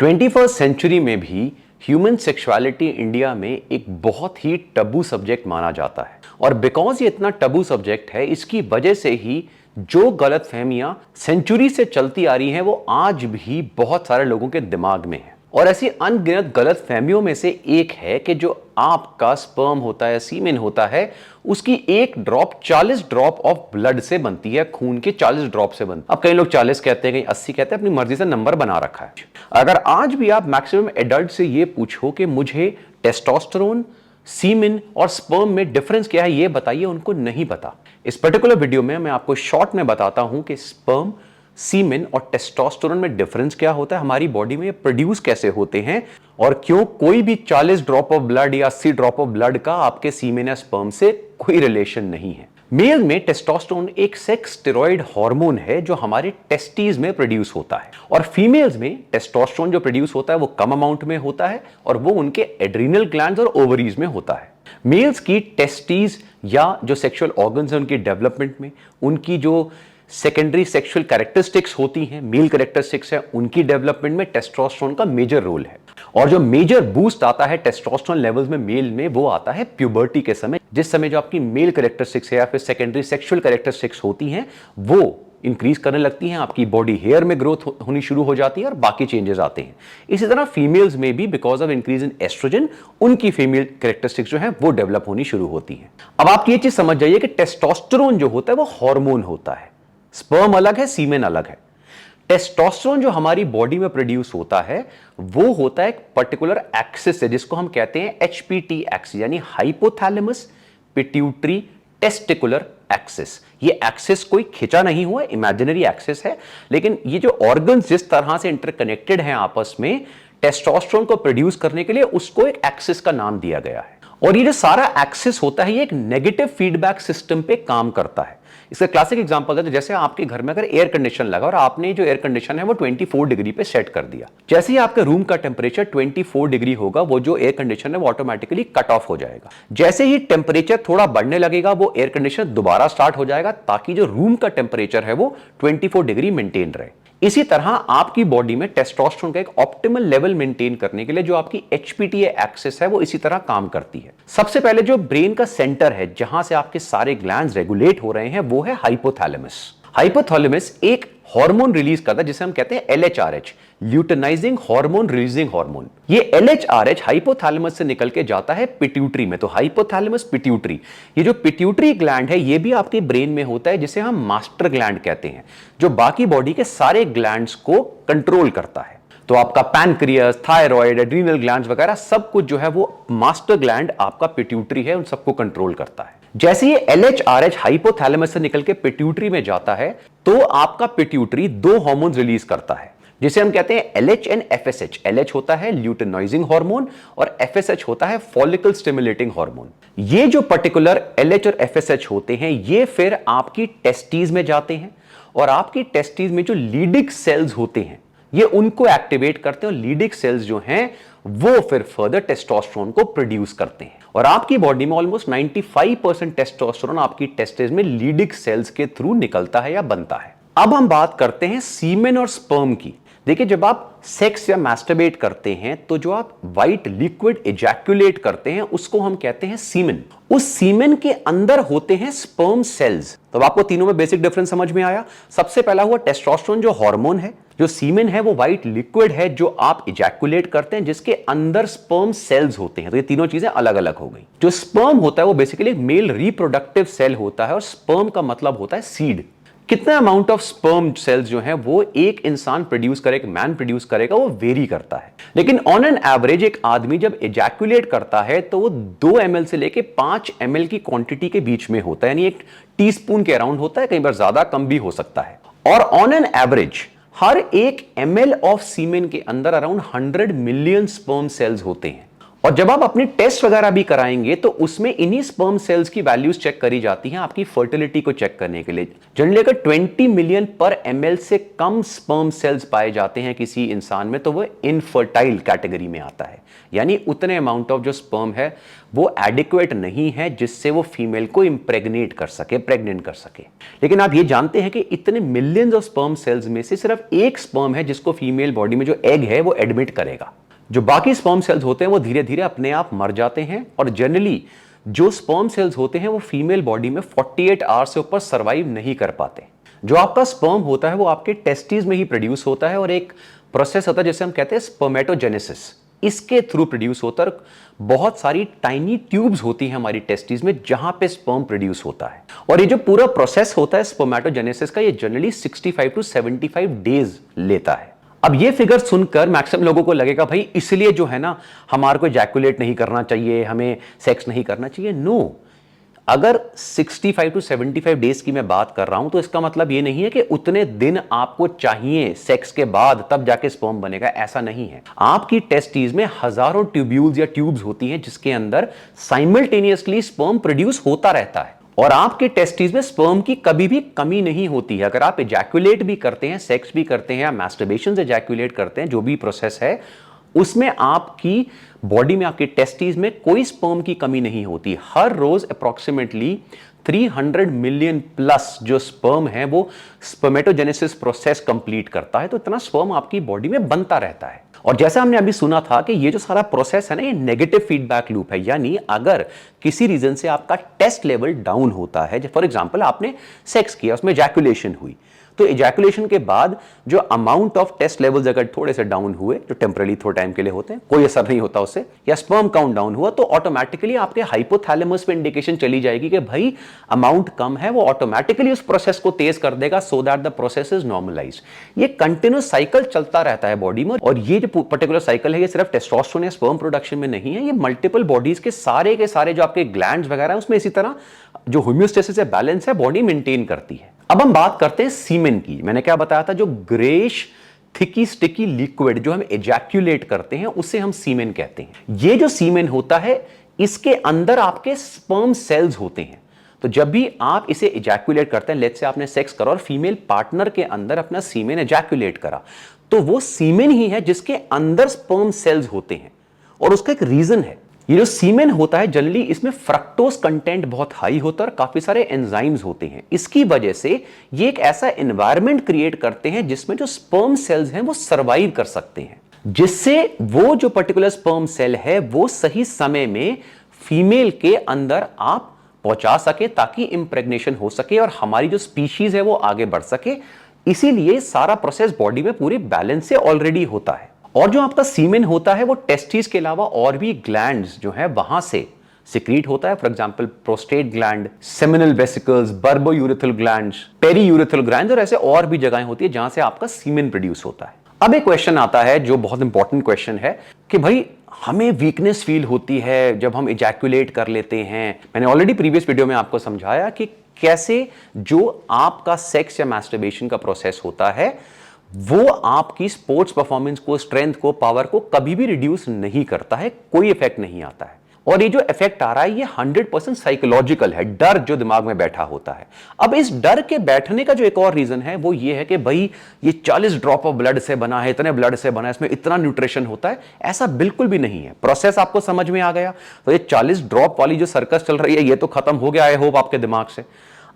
21st century में भी human sexuality India में एक बहुत ही टबू सब्जेक्ट माना जाता है और बिकॉज ये इतना टबू सब्जेक्ट है, इसकी वजह से ही जो गलत फहमियां सेंचुरी से चलती आ रही हैं वो आज भी बहुत सारे लोगों के दिमाग में है। और ऐसी अनगिनत गलत फहमियों में से एक है कि जो आपका स्पर्म होता है, सीमेन होता है, उसकी एक ड्रॉप 40 ड्रॉप ऑफ ब्लड से बनती है, खून के 40 ड्रॉप से बनती है। अब कई लोग 40 कहते हैं, कई 80 कहते हैं, अपनी मर्जी से नंबर बना रखा है। अगर आज भी आप मैक्सिमम एडल्ट से ये पूछो कि मुझे टेस्टोस्टेरोन, सीमेन और स्पर्म में डिफरेंस क्या है ये बताइए, उनको नहीं पता। इस पर्टिकुलर वीडियो में मैं आपको शॉर्ट में बताता हूं कि स्पर्म, सीमेन और टेस्टोस्टेरोन में डिफरेंस क्या होता है, हमारी बॉडी में प्रोड्यूस कैसे होते हैं और क्यों कोई भी 40 ड्रॉप ऑफ ब्लड या 80 ड्रॉप ऑफ ब्लड का आपके सीमेन या स्पर्म से कोई रिलेशन नहीं है। मेल में टेस्टोस्टेरोन एक सेक्स स्टेरॉइड हार्मोन है जो हमारे टेस्टीज में प्रोड्यूस होता है और फीमेल्स में टेस्टोस्टेरोन जो प्रोड्यूस होता है वो कम अमाउंट में होता है और वो उनके एड्रीनल ग्लैंड्स और ओवरीज में होता है। मेल्स की टेस्टीज या जो सेक्सुअल ऑर्गन्स हैं उनकी डेवलपमेंट में, उनकी जो सेकेंडरी सेक्सुअल कैरेक्टरिस्टिक्स होती हैं, मेल कैरेक्टरिस्टिक्स है, उनकी डेवलपमेंट में टेस्टोस्टेरोन का मेजर रोल है। और जो मेजर बूस्ट आता है टेस्टोस्टेरोन लेवल्स में मेल में, वो आता है प्यूबर्टी के समय, जिस समय जो आपकी मेल कैरेक्टरिस्टिक्स है या फिर सेकेंडरी सेक्सुअल कैरेक्टरिस्टिक्स होती हैं वो इंक्रीज करने लगती हैं, आपकी बॉडी हेयर में ग्रोथ होनी शुरू हो जाती है और बाकी चेंजेस आते हैं। इसी तरह फीमेल्स में भी because of increase in estrogen उनकी फीमेल कैरेक्टरिस्टिक्स जो है वो डेवलप होनी शुरू होती है। अब आप ये चीज समझ जाइए कि टेस्टोस्टेरोन जो होता है वो हार्मोन होता है, स्पर्म अलग है, सीमेन अलग है। टेस्टोस्टेरोन जो हमारी बॉडी में प्रोड्यूस होता है वो होता है एक पर्टिकुलर एक्सिस है जिसको हम कहते हैं HPT एक्सिस, यानी हाइपोथैलेमस पिट्यूटरी टेस्टिकुलर एक्सिस। ये एक्सिस कोई खिंचा नहीं हुआ, इमेजिनरी एक्सिस है, लेकिन ये जो ऑर्गन्स जिस तरह से इंटरकनेक्टेड हैं आपस में टेस्टोस्टेरोन को प्रोड्यूस करने के लिए, उसको एक एक्सिस का नाम दिया गया है। और ये जो सारा एक्सिस होता है ये एक नेगेटिव फीडबैक सिस्टम पे काम करता है। इसका क्लासिक एग्जांपल है तो जैसे आपके घर में अगर एयर कंडीशन लगा और आपने जो एयर कंडीशन है वो 24 डिग्री पे सेट कर दिया, जैसे ही आपके रूम का टेम्परेचर 24 डिग्री होगा वो जो एयर कंडीशन है वो ऑटोमेटिकली कट ऑफ हो जाएगा। जैसे ही टेम्परेचर थोड़ा बढ़ने लगेगा वो एयर कंडीशन दोबारा स्टार्ट हो जाएगा ताकि जो रूम का टेम्परेचर है वो 24 डिग्री मेंटेन रहे। इसी तरह आपकी बॉडी में टेस्टोस्टेरोन का एक ऑप्टिमल लेवल मेंटेन करने के लिए जो आपकी HPT एक्सिस है वो इसी तरह काम करती है। सबसे पहले जो ब्रेन का सेंटर है जहां से आपके सारे ग्लैंड्स रेगुलेट हो रहे हैं वो है हाइपोथैलेमस। हाइपोथैलेमस एक हार्मोन रिलीज करता है जिसे हम कहते हैं LHRH, luteinising hormone releasing hormone. ये LHRH हाइपोथैलेमस से निकल के जाता है पिट्यूटरी में। तो हाइपोथैलेमस पिट्यूटरी, ये जो पिट्यूटरी ग्लैंड है ये भी आपके ब्रेन में होता है जिसे हम मास्टर ग्लैंड कहते हैं, जो बाकी बॉडी के सारे ग्लैंड्स को कंट्रोल करता है। तो आपका पैनक्रियास, थायराइड, एड्रीनल ग्लैंड्स वगैरह सब कुछ जो है वो मास्टर ग्लैंड आपका पिट्यूटरी है, उन सबको कंट्रोल करता है। जैसे ये LHRH हाइपोथैलेमस से निकल के पिट्यूटरी में जाता है तो आपका पिट्यूटरी दो हार्मोन्स रिलीज करता है जिसे हम कहते हैं LH एंड FSH। LH होता है ल्यूटेनाइजिंग हार्मोन और FSH होता है फॉलिकल स्टिमुलेटिंग हार्मोन। ये जो पर्टिकुलर LH और FSH होते हैं ये फिर आपकी टेस्टीज में जाते हैं और आपकी टेस्टीज में जो लीडिक सेल्स होते हैं ये उनको एक्टिवेट करते हैं और लीडिक सेल्स जो हैं वो फिर फर्दर टेस्टोस्टेरोन को प्रोड्यूस करते हैं। और आपकी बॉडी में ऑलमोस्ट 95% टेस्टोस्टेरोन आपकी टेस्टिस में लीडिक सेल्स के थ्रू निकलता है या बनता है। अब हम बात करते हैं सीमेन और स्पर्म की। देखिए, जब आप सेक्स या मैस्टरबेट करते हैं तो जो आप व्हाइट लिक्विड इजैक्युलेट करते हैं उसको हम कहते हैं सीमेन। उस सीमेन के अंदर होते हैं स्पर्म सेल्स। तो आपको तीनों में बेसिक डिफरेंस समझ में आया। सबसे पहला हुआ टेस्टोस्टेरोन जो हार्मोन है, जो सीमेन है वो व्हाइट लिक्विड है जो आप इजैक्युलेट करते हैं जिसके अंदर स्पर्म सेल्स होते हैं। तो ये तीनों चीजें अलग अलग हो गई। जो स्पर्म होता है वो बेसिकली एक मेल रिप्रोडक्टिव सेल होता है और स्पर्म का मतलब होता है सीड। कितना अमाउंट ऑफ स्पर्म सेल्स जो है वो एक इंसान प्रोड्यूस करेगा, मैन प्रोड्यूस करेगा, वो वेरी करता है। लेकिन ऑन एन एवरेज एक आदमी जब इजैक्युलेट करता है तो वो 2 ml से लेके 5 ml की क्वांटिटी के बीच में होता है, यानी एक टीस्पून के अराउंड होता है, कई बार ज्यादा कम भी हो सकता है। और ऑन एन एवरेज हर 1 ml ऑफ सीमेन के अंदर अराउंड 100 मिलियन स्पर्म सेल्स होते हैं। और जब आप अपनी टेस्ट वगैरह भी कराएंगे तो उसमें इन्हीं स्पर्म सेल्स की वैल्यूज चेक करी जाती हैं आपकी फर्टिलिटी को चेक करने के लिए। जनरली अगर 20 मिलियन पर ml से कम स्पर्म सेल्स पाए जाते हैं किसी इंसान में तो वो इनफर्टाइल कैटेगरी में आता है, यानी उतने अमाउंट ऑफ जो स्पर्म है वो एडिक्वेट नहीं है जिससे वो फीमेल को इंप्रेग्नेट कर सके, प्रेग्नेंट कर सके। लेकिन आप ये जानते हैं कि इतने मिलियंस ऑफ स्पर्म सेल्स में से सिर्फ एक स्पर्म है जिसको फीमेल बॉडी में जो एग है वो एडमिट करेगा। जो बाकी स्पर्म सेल्स होते हैं वो धीरे धीरे अपने आप मर जाते हैं और जनरली जो स्पर्म सेल्स होते हैं वो फीमेल बॉडी में 48 आवर्स से ऊपर सर्वाइव नहीं कर पाते। जो आपका स्पर्म होता है वो आपके टेस्टिस में ही प्रोड्यूस होता है और एक प्रोसेस होता है जिसे हम कहते हैं स्पर्मेटोजेनेसिस, इसके थ्रू प्रोड्यूस होता है। बहुत सारी टाइनी ट्यूब्स होती हैं हमारी टेस्टिस में जहां पे स्पर्म प्रोड्यूस होता है और ये जो पूरा प्रोसेस होता है स्पर्मेटोजेनेसिस का, ये जनरली 65 टू 75 डेज लेता है। अब ये फिगर सुनकर मैक्सिमम लोगों को लगेगा भाई इसलिए जो है ना हमारे को इजैकुलेट नहीं करना चाहिए, हमें सेक्स नहीं करना चाहिए। नो, अगर 65 टू 75 डेज की मैं बात कर रहा हूं तो इसका मतलब ये नहीं है कि उतने दिन आपको चाहिए सेक्स के बाद तब जाके स्पर्म बनेगा, ऐसा नहीं है। आपकी टेस्टिस में हजारों ट्यूब्यूल्स या ट्यूब्स होती हैं जिसके अंदर साइमल्टेनियसली स्पर्म प्रोड्यूस होता रहता है और आपके टेस्टिस में स्पर्म की कभी भी कमी नहीं होती है। अगर आप इजैकुलेट भी करते हैं, सेक्स भी करते हैं या मैस्टरबेशन से इजैकुलेट करते हैं, जो भी प्रोसेस है उसमें आपकी बॉडी में, आपके टेस्टिस में कोई स्पर्म की कमी नहीं होती। हर रोज अप्रोक्सीमेटली 300 मिलियन प्लस जो स्पर्म है वो स्पर्मेटोजेनेसिस प्रोसेस कंप्लीट करता है, तो इतना स्पर्म आपकी बॉडी में बनता रहता है। और जैसा हमने अभी सुना था कि ये जो सारा प्रोसेस है ना, ये नेगेटिव फीडबैक लूप है, यानी अगर किसी रीजन से आपका टेस्ट लेवल डाउन होता है, फॉर एग्जांपल आपने सेक्स किया, उसमें इजैकुलेशन हुई, तो इजैकुलेशन के बाद जो अमाउंट ऑफ टेस्ट लेवल्स अगर थोड़े से डाउन हुए, जो टेम्पररी थोड़े टाइम के लिए होते हैं, कोई असर नहीं होता उससे, या स्पर्म काउंट डाउन हुआ, तो ऑटोमेटिकली आपके हाइपोथैलेमस पे इंडिकेशन चली जाएगी कि भाई अमाउंट कम है, वो ऑटोमेटिकली उस प्रोसेस को तेज कर देगा so that the process is normalized. ये कंटिन्यूस साइकिल चलता रहता है बॉडी में और ये जो पर्टिकुलर साइकिल है ये सिर्फ टेस्टोस्टेरोन या स्पर्म प्रोडक्शन में नहीं है, ये मल्टीपल बॉडीज के सारे जो आपके ग्लैंड्स वगैरह है उसमें इसी तरह जो होम्योस्टेसिस है, बैलेंस है, बॉडी मेंटेन करती है। अब हम बात करते हैं सीमेन की। मैंने क्या बताया था, जो ग्रेश थिकी स्टिकी लिक्विड जो हम इजैक्यूलेट करते हैं उसे हम सीमेन कहते हैं। ये जो सीमेन होता है इसके अंदर आपके स्पर्म सेल्स होते हैं। तो जब भी आप इसे इजैक्यूलेट करते हैं, लेट्स से आपने सेक्स करा और फीमेल पार्टनर के अंदर अपना सीमेन इजैक्यूलेट करा, तो वो सीमेन ही है जिसके अंदर स्पर्म सेल्स होते हैं और उसका एक रीजन है। ये जो सीमेन होता है जनरली इसमें फ्रक्टोज कंटेंट बहुत हाई होता है और काफी सारे एंजाइम्स होते हैं। इसकी वजह से ये एक ऐसा एनवायरनमेंट क्रिएट करते हैं जिसमें जो स्पर्म सेल्स हैं वो सरवाइव कर सकते हैं, जिससे वो जो पर्टिकुलर स्पर्म सेल है वो सही समय में फीमेल के अंदर आप पहुंचा सके ताकि इंप्रेग्नेशन हो सके और हमारी जो स्पीशीज है वो आगे बढ़ सके। इसीलिए सारा प्रोसेस बॉडी में पूरे बैलेंस से ऑलरेडी होता है। और जो आपका सीमेन होता है वो टेस्टिस के अलावा और भी ग्लैंड्स जो है वहां से सिक्रीट होता है। For example prostate gland, seminal vesicles, bulbourethral glands, periurethral glands और ऐसे और भी जगहें होती है जहां से आपका सीमेन प्रोड्यूस होता है। अब एक क्वेश्चन आता है जो बहुत इंपॉर्टेंट क्वेश्चन है कि भाई हमें वीकनेस फील होती है जब हम इजैक्यूलेट कर लेते हैं। मैंने ऑलरेडी प्रीवियस वीडियो में आपको समझाया कि कैसे जो आपका सेक्स या मैस्टरबेशन का प्रोसेस होता है वो आपकी स्पोर्ट्स परफॉर्मेंस को, स्ट्रेंथ को, पावर को कभी भी रिड्यूस नहीं करता है, कोई इफेक्ट नहीं आता है। और ये जो इफेक्ट आ रहा है ये 100% साइकोलॉजिकल है, डर जो दिमाग में बैठा होता है। अब इस डर के बैठने का जो एक और रीजन है वो ये है कि भाई ये 40 ड्रॉप ऑफ ब्लड से बना है, इतने ब्लड से बना है, इसमें इतना न्यूट्रिशन होता है, ऐसा बिल्कुल भी नहीं है। प्रोसेस आपको समझ में आ गया, तो ये 40 ड्रॉप वाली जो सर्कस चल रही है ये तो खत्म हो गया, आई होप आपके दिमाग से।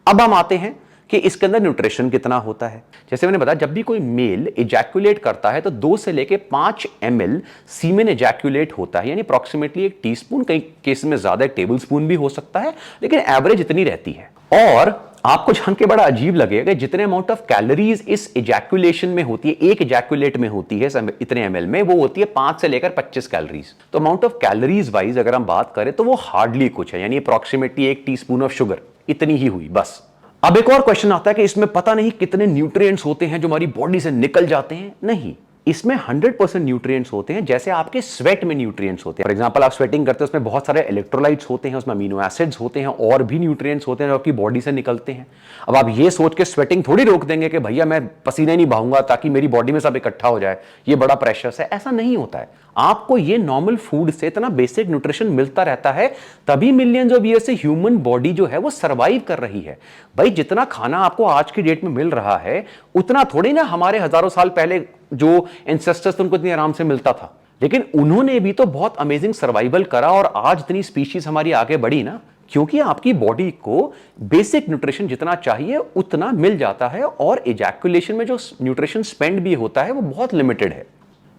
अब हम आते हैं कि इसके अंदर न्यूट्रिशन कितना होता है। जैसे मैंने बताया, जब भी कोई मेल इजैक्यूलेट करता है तो 2 से लेके 5 ml सीमेन इजैक्यूलेट होता है, यानी अप्रॉक्सीमेटली 1 टीस्पून, कई केस में ज्यादा 1 टेबल स्पून भी हो सकता है, लेकिन एवरेज इतनी रहती है। और आपको जान के बड़ा अजीब लगेगा जितने अमाउंट ऑफ कैलोरीज इस इजैक्यूलेशन में होती है, एक इजैक्यूलेट में होती है इतने ml में, वो होती है 5 से लेकर 25 कैलोरीज। तो अमाउंट ऑफ कैलोरीज वाइज अगर हम बात करें तो वो हार्डली कुछ है, यानी अप्रॉक्सीमेटली 1 टीस्पून ऑफ शुगर, इतनी ही हुई बस। अब एक और क्वेश्चन आता है कि इसमें पता नहीं कितने न्यूट्रिएंट्स होते हैं जो हमारी बॉडी से निकल जाते हैं। नहीं, इसमें 100% न्यूट्रिएंट्स होते हैं, जैसे आपके स्वेट में न्यूट्रिएंट्स होते हैं। फॉर एग्जांपल आप स्वेटिंग करते हैं, उसमें बहुत सारे इलेक्ट्रोलाइट्स होते हैं, उसमें अमीनो एसिड्स होते हैं और भी न्यूट्रिएंट्स होते हैं जो आपकी बॉडी से निकलते हैं। अब आप ये सोच के स्वेटिंग थोड़ी रोक देंगे कि भैया मैं पसीने नहीं बहाऊंगा ताकि मेरी बॉडी में सब इकट्ठा हो जाए, ये बड़ा प्रेशर है, ऐसा नहीं होता है। आपको ये नॉर्मल फूड से इतना बेसिक न्यूट्रिशन मिलता रहता है, तभी मिलियंस ऑफ ईयर से ह्यूमन बॉडी जो है वो सरवाइव कर रही है। भाई जितना खाना आपको आज की डेट में मिल रहा है, उतना थोड़ी ना हमारे हजारों साल पहले जो एंसेस्टर्स उनको इतनी आराम से मिलता था। लेकिन उन्होंने भी तो बहुत अमेजिंग सर्वाइवल करा और आज इतनी स्पीशीज हमारी आगे बढ़ी ना, क्योंकि आपकी बॉडी को बेसिक न्यूट्रिशन जितना चाहिए उतना मिल जाता है और इजैकुलेशन में जो न्यूट्रिशन स्पेंड भी होता है वो बहुत लिमिटेड है।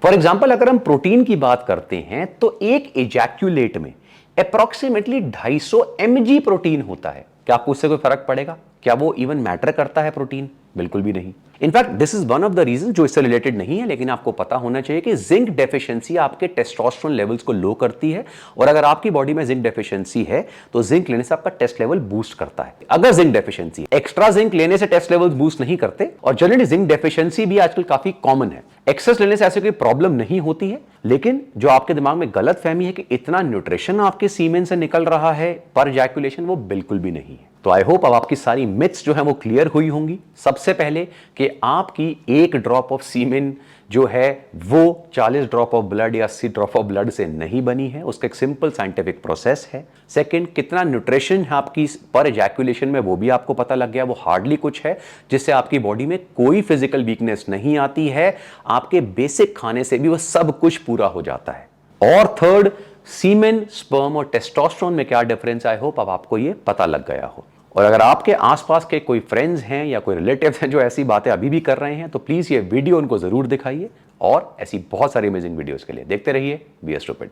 फॉर एग्जाम्पल अगर हम प्रोटीन की बात करते हैं तो एक इजैक्यूलेट में अप्रॉक्सीमेटली 250 mg प्रोटीन होता है। क्या आपको उससे कोई फर्क पड़ेगा? क्या वो इवन मैटर करता है प्रोटीन? बिल्कुल भी नहीं। In fact this is one of the reason जो इससे रिलेटेड नहीं है, लेकिन आपको पता होना चाहिए कि जिंक डेफिशिएंसी आपके टेस्टोस्टेरोन लेवल्स को लो करती है, और अगर आपकी बॉडी में जिंक डेफिशिएंसी है तो जिंक लेने से आपका टेस्ट लेवल बूस्ट करता है। अगर जिंक डेफिशिएंसी, एक्स्ट्रा जिंक लेने से टेस्ट लेवल्स बूस्ट नहीं करते, और जनरली जिंक डेफिशिएंसी भी आजकल काफी कॉमन है। एक्सेस लेने से ऐसी कोई प्रॉब्लम नहीं होती है, लेकिन जो आपके दिमाग में गलतफहमी है कि इतना न्यूट्रिशन आपके सीमेन से निकल रहा है पर इजैकुलेशन, वो बिल्कुल भी नहीं है। तो आई होप अब आपकी सारी मिथ्स जो है वो क्लियर हुई होंगी। सबसे पहले कि आपकी एक ड्रॉप ऑफ सीमेन जो है वो 40 ड्रॉप ऑफ ब्लड या 80 ड्रॉप ऑफ ब्लड से नहीं बनी है, उसका एक सिंपल साइंटिफिक प्रोसेस है। सेकंड, कितना न्यूट्रिशन है आपकी पर इजैकुलेशन में वो भी आपको पता लग गया, वो हार्डली कुछ है, जिससे आपकी बॉडी में कोई फिजिकल वीकनेस नहीं आती है, आपके बेसिक खाने से भी वो सब कुछ पूरा हो जाता है। और थर्ड, सीमेन, स्पर्म और टेस्टोस्टेरोन में क्या डिफरेंस, आई होप अब आपको ये पता लग गया हो। और अगर आपके आसपास के कोई फ्रेंड्स हैं या कोई रिलेटिव्स हैं जो ऐसी बातें अभी भी कर रहे हैं, तो प्लीज ये वीडियो उनको जरूर दिखाइए, और ऐसी बहुत सारी अमेजिंग वीडियोस के लिए देखते रहिए बी स्टूपिड।